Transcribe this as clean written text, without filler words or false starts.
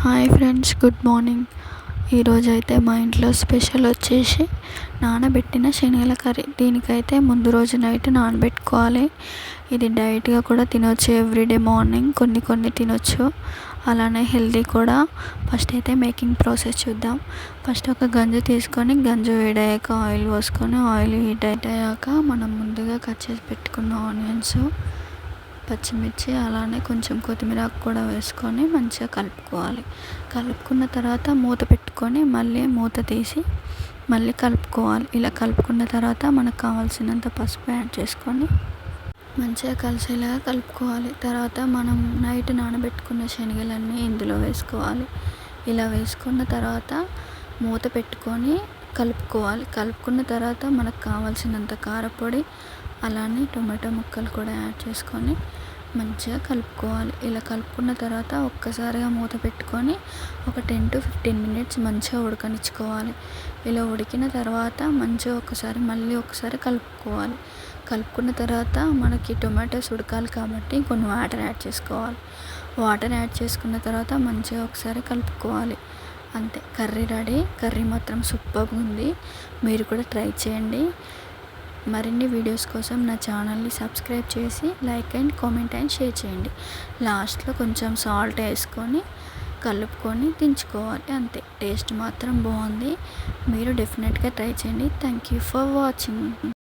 Hi friends, good morning. ఈరోజైతే మా ఇంట్లో స్పెషల్ వచ్చేసి నానబెట్టిన శనగల కర్రీ. దీనికైతే ముందు రోజు నైట్ నానబెట్టుకోవాలి. ఇది డైట్గా కూడా తినొచ్చు, ఎవ్రీడే మార్నింగ్ కొన్ని తినొచ్చు, అలానే హెల్తీ కూడా. ఫస్ట్ అయితే మేకింగ్ ప్రాసెస్ చూద్దాం. ఫస్ట్ ఒక గంజు తీసుకొని, గంజు వేడయ్యాక ఆయిల్ పోసుకొని, ఆయిల్ హీట్ అయ్యాక మనం ముందుగా కట్ చేసి పెట్టుకున్న ఆనియన్స్, పచ్చిమిర్చి, అలానే కొంచెం కొత్తిమీర కూడా వేసుకొని మంచిగా కలుపుకోవాలి. కలుపుకున్న తర్వాత మూత పెట్టుకొని మళ్ళీ మూత తీసి మళ్ళీ కలుపుకోవాలి. ఇలా కలుపుకున్న తర్వాత మనకు కావాల్సినంత పసుపు యాడ్ చేసుకొని మంచిగా కలిసేలాగా కలుపుకోవాలి. తర్వాత మనం నైట్ నానబెట్టుకున్న శనగలన్నీ ఇందులో వేసుకోవాలి. ఇలా వేసుకున్న తర్వాత మూత పెట్టుకొని కలుపుకోవాలి. కలుపుకున్న తర్వాత మనకు కావాల్సినంత కారపొడి, అలానే టొమాటో ముక్కలు కూడా యాడ్ చేసుకొని మంచిగా కలుపుకోవాలి. ఇలా కలుపుకున్న తర్వాత ఒక్కసారిగా మూత పెట్టుకొని ఒక 10 to 15 minutes మంచిగా ఉడకనిచ్చుకోవాలి. ఇలా ఉడికిన తర్వాత మంచిగా మళ్ళీ ఒకసారి కలుపుకోవాలి. కలుపుకున్న తర్వాత మనకి టొమాటోస్ ఉడకాలి కాబట్టి కొన్ని వాటర్ యాడ్ చేసుకోవాలి. వాటర్ యాడ్ చేసుకున్న తర్వాత మంచిగా ఒకసారి కలుపుకోవాలి. అంతే, కర్రీ రెడీ. కర్రీ మాత్రం సూపర్గా ఉంది. మీరు కూడా ట్రై చేయండి. మరిన్ని వీడియోస్ కోసం నా ఛానల్ని సబ్స్క్రైబ్ చేసి like and comment and share చేయండి. లాస్ట్లో కొంచెం సాల్ట్ వేసుకొని కలుపుకొని దించుకోవాలి. అంతే, టేస్ట్ మాత్రం బాగుంది. మీరు డెఫినెట్గా ట్రై చేయండి. Thank you for watching.